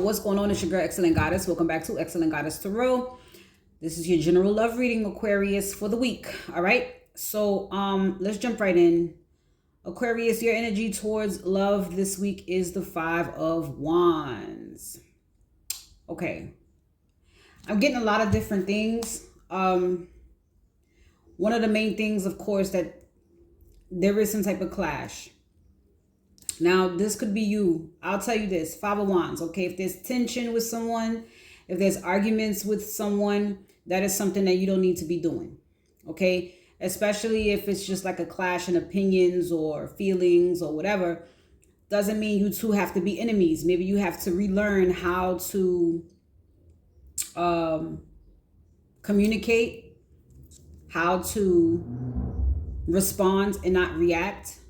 what's going on? It's your girl, Excellent Goddess. Welcome back to Excellent Goddess Tarot. This is your general love reading, Aquarius, for the week. All right. So let's jump right in. Aquarius, your energy towards love this week is the Five of Wands. Okay. I'm getting a lot of different things. One of the main things, of course, that there is some type of clash. Now, this could be you. I'll tell you this, Five of Wands, okay? If there's tension with someone, if there's arguments with someone, that is something that you don't need to be doing, okay? Especially if it's just like a clash in opinions or feelings or whatever. Doesn't mean you two have to be enemies. Maybe you have to relearn how to communicate, how to respond and not react.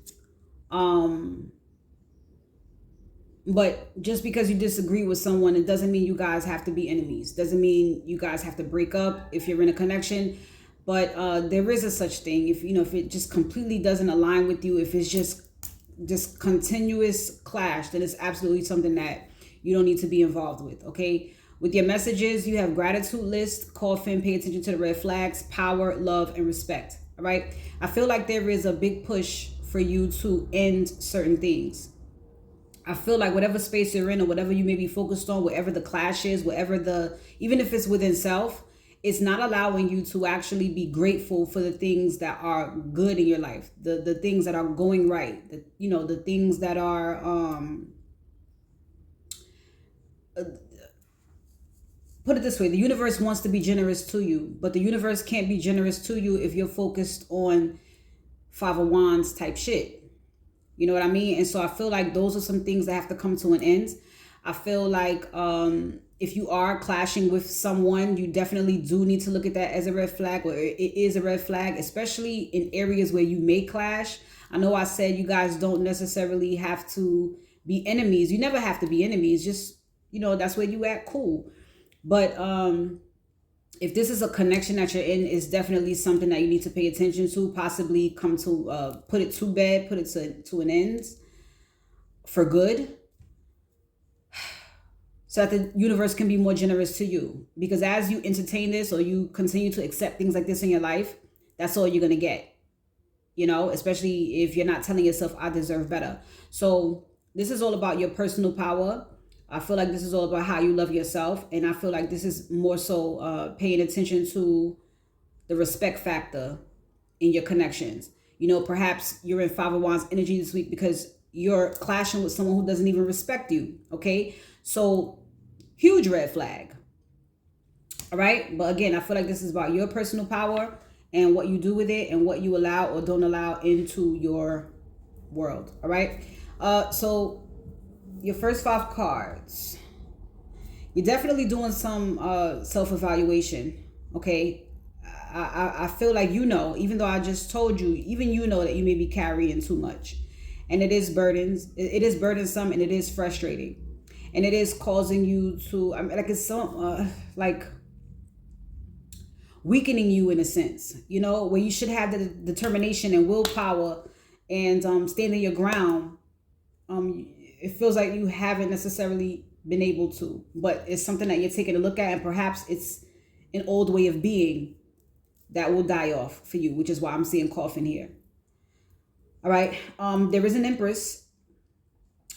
But just because you disagree with someone, it doesn't mean you guys have to be enemies. Doesn't mean you guys have to break up if you're in a connection. But there is a such thing. If it just completely doesn't align with you, if it's just continuous clash, then it's absolutely something that you don't need to be involved with. Okay. With your messages, you have gratitude list, coffin, pay attention to the red flags, power, love, and respect. All right. I feel like there is a big push for you to end certain things. I feel like whatever space you're in or whatever you may be focused on, whatever the clash is, even if it's within self, it's not allowing you to actually be grateful for the things that are good in your life, the things that are going right, the things that are, put it this way, the universe wants to be generous to you, but the universe can't be generous to you if you're focused on Five of Wands type shit. You know what I mean? And so I feel like those are some things that have to come to an end. I feel like if you are clashing with someone, you definitely do need to look at that as a red flag, or it is a red flag, especially in areas where you may clash. I know I said you guys don't necessarily have to be enemies. You never have to be enemies. Just, that's where you at, cool. But if this is a connection that you're in, it's definitely something that you need to pay attention to, possibly come to put it to bed, put it to an end for good, so that the universe can be more generous to you. Because as you entertain this or you continue to accept things like this in your life, that's all you're going to get, especially if you're not telling yourself, I deserve better. So this is all about your personal power. I feel like this is all about how you love yourself. And I feel like this is more so paying attention to the respect factor in your connections. Perhaps you're in Five of Wands energy this week because you're clashing with someone who doesn't even respect you. Okay. So huge red flag. All right. But again, I feel like this is about your personal power and what you do with it and what you allow or don't allow into your world. All right. So your first 5 cards, you're definitely doing some self-evaluation. Okay. I feel like, even though I just told you, even that you may be carrying too much, and it is burdensome, and it is frustrating, and it is causing you to, it's so weakening you in a sense, where you should have the determination and willpower and standing your ground. It feels like you haven't necessarily been able to, but it's something that you're taking a look at, and perhaps it's an old way of being that will die off for you, which is why I'm seeing coffin here. All right. There is an Empress,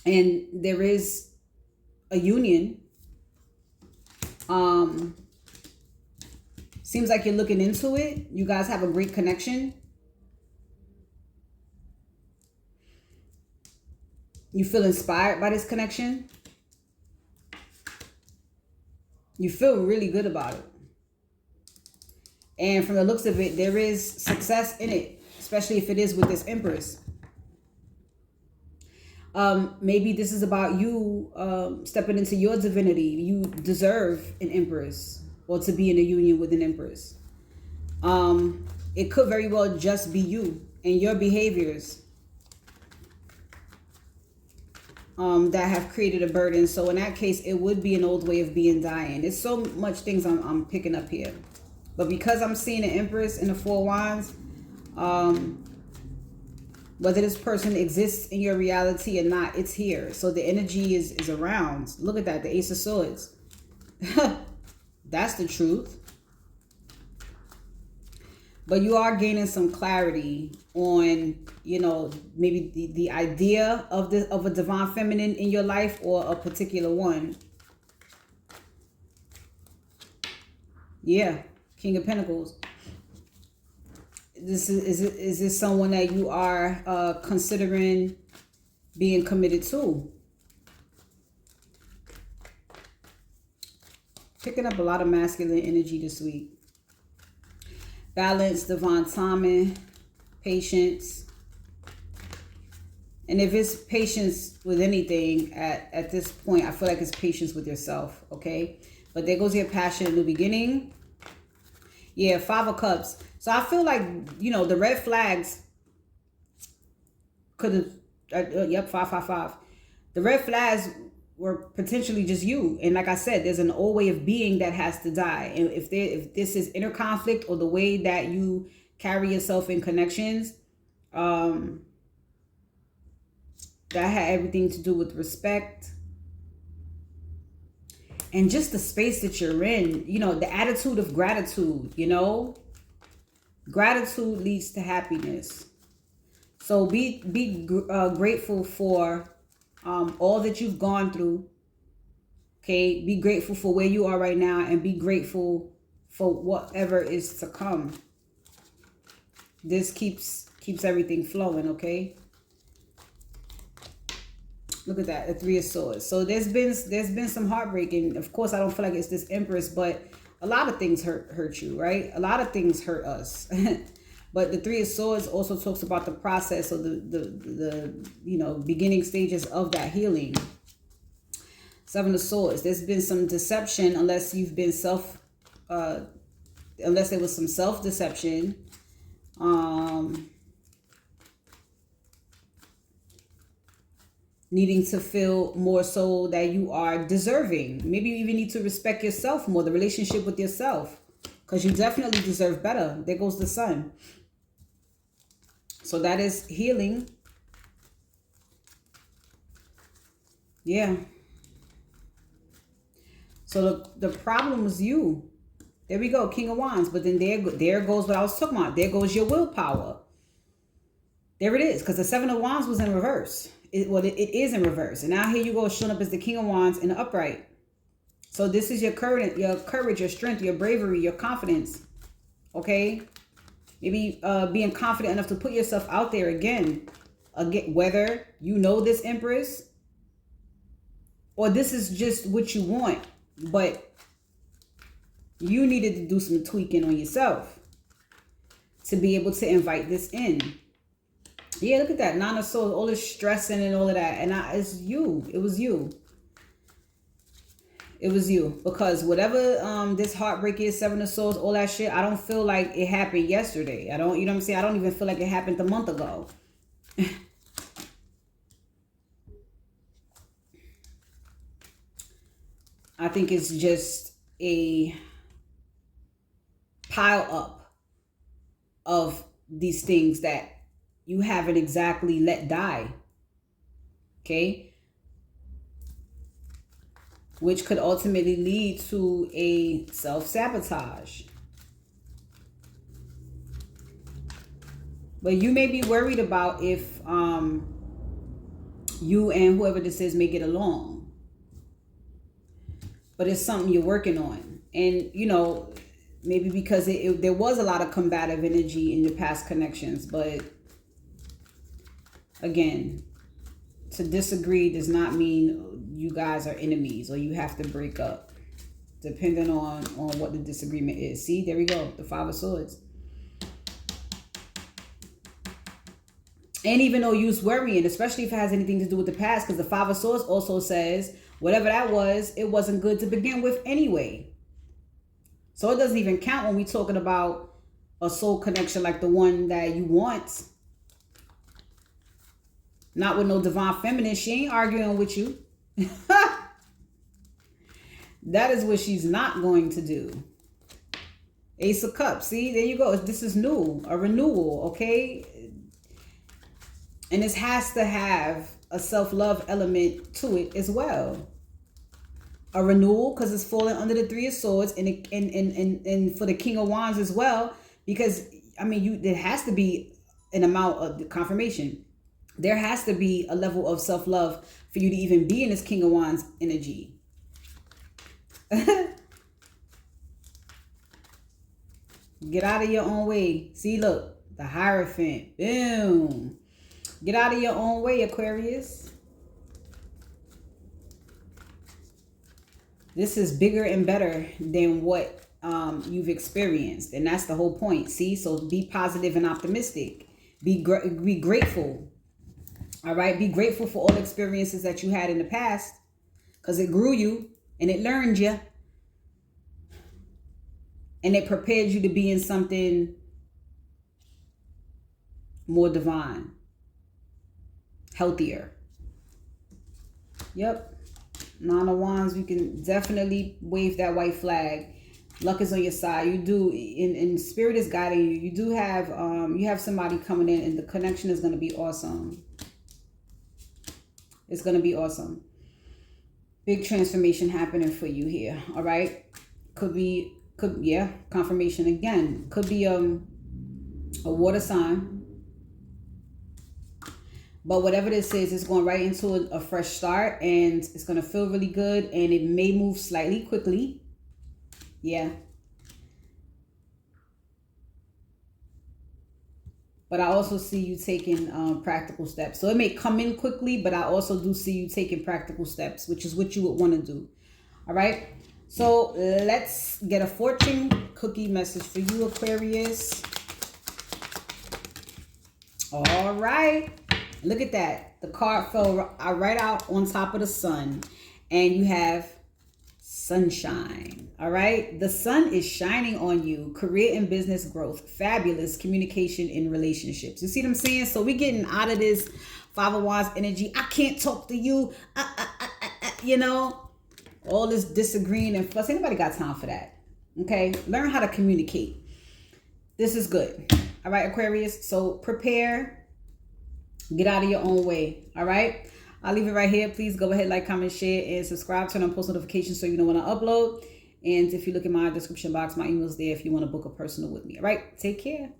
and there is a union. Seems like you're looking into it. You guys have a great connection. You feel inspired by this connection. You feel really good about it. And from the looks of it, there is success in it, especially if it is with this Empress. Maybe this is about you stepping into your divinity. You deserve an Empress, or to be in a union with an Empress. It could very well just be you and your behaviors that have created a burden. So in that case, it would be an old way of being dying. There's so much things I'm picking up here. But because I'm seeing an Empress and the 4 Wands, Whether this person exists in your reality or not, it's here. So the energy is around. Look at that, the Ace of Swords. That's the truth. But you are gaining some clarity on, you know, maybe the idea of a divine feminine in your life, or a particular one. Yeah, King of Pentacles. Is this someone that you are considering being committed to? Picking up a lot of masculine energy this week. Balance, divine timing, patience. And if it's patience with anything at this point, I feel like it's patience with yourself, okay? But there goes your passion in the beginning. Yeah, 5 of Cups. So I feel like, you know, the red flags could have, yep, 5. The red flags were potentially just you. And like I said, there's an old way of being that has to die. And if this is inner conflict, or the way that you carry yourself in connections, that had everything to do with respect. And just the space that you're in, you know, the attitude of gratitude, you know. Gratitude leads to happiness. So be grateful for all that you've gone through. Okay, be grateful for where you are right now, and be grateful for whatever is to come. This keeps everything flowing, okay? Look at that, the 3 of Swords. So there's been some heartbreaking. Of course, I don't feel like it's this Empress, but a lot of things hurt you, right? A lot of things hurt us. But the 3 of Swords also talks about the process of the you know, beginning stages of that healing. 7 of Swords. There's been some deception, unless you've been unless there was some self-deception. Needing to feel more so that you are deserving. Maybe you even need to respect yourself more, the relationship with yourself, because you definitely deserve better. There goes the Sun. So that is healing. Yeah. So the problem was you. There we go, King of Wands. But then there goes what I was talking about. There goes your willpower. There it is, because the 7 of Wands was in reverse. It is in reverse. And now here you go, showing up as the King of Wands in the upright. So this is your courage, your strength, your bravery, your confidence. Okay? Maybe being confident enough to put yourself out there again. Whether you know this Empress, or this is just what you want, but you needed to do some tweaking on yourself to be able to invite this in. Yeah, look at that. 9 of Swords, all this stressing and all of that. And it's you. It was you. It was you. Because whatever this heartbreak is, 7 of Swords, all that shit, I don't feel like it happened yesterday. You know what I'm saying? I don't even feel like it happened a month ago. I think it's just a pile up of these things that you haven't exactly let die. Okay? Which could ultimately lead to a self-sabotage. But you may be worried about if you and whoever this is may get along. But it's something you're working on. And, you know, maybe because there was a lot of combative energy in your past connections, but again, to disagree does not mean you guys are enemies or you have to break up, depending on what the disagreement is. See, there we go, the 5 of Swords. And even though you're worrying, especially if it has anything to do with the past, because the 5 of Swords also says whatever that was, it wasn't good to begin with anyway. So it doesn't even count when we're talking about a soul connection like the one that you want. Not with no divine feminine. She ain't arguing with you. That is what she's not going to do. Ace of Cups. See, there you go. This is new. A renewal, okay? And this has to have a self-love element to it as well. A renewal, because it's falling under the Three of Swords, and for the King of Wands as well, because I mean, there has to be an amount of the confirmation. There has to be a level of self-love for you to even be in this King of Wands energy. Get out of your own way. See, look, the Hierophant. Boom. Get out of your own way, Aquarius. This is bigger and better than what you've experienced. And that's the whole point. See, so be positive and optimistic. Be grateful. All right. Be grateful for all the experiences that you had in the past, because it grew you and it learned you. And it prepared you to be in something more divine, healthier. Yep. Nine of Wands, you can definitely wave that white flag. Luck is on your side. You do, and spirit is guiding you. You do have, you have somebody coming in, and the connection is going to be awesome. It's going to be awesome. Big transformation happening for you here. All right. Yeah, confirmation again. Could be a water sign. But whatever this is, it's going right into a fresh start, and it's going to feel really good, and it may move slightly quickly. Yeah. But I also see you taking practical steps. So it may come in quickly, but I also do see you taking practical steps, which is what you would want to do. All right. So let's get a fortune cookie message for you, Aquarius. All right. Look at that. The card fell right out on top of the sun. And you have sunshine. All right. The sun is shining on you. Career and business growth. Fabulous communication in relationships. You see what I'm saying? So we're getting out of this Five of Wands energy. I can't talk to you. You know. All this disagreeing and fuss. Anybody got time for that? Okay. Learn how to communicate. This is good. All right, Aquarius. So prepare. Get out of your own way. All right. I'll leave it right here. Please go ahead, like, comment, share, and subscribe. Turn on post notifications so you know when I upload. And if you look in my description box, my email's there if you want to book a personal with me. All right. Take care.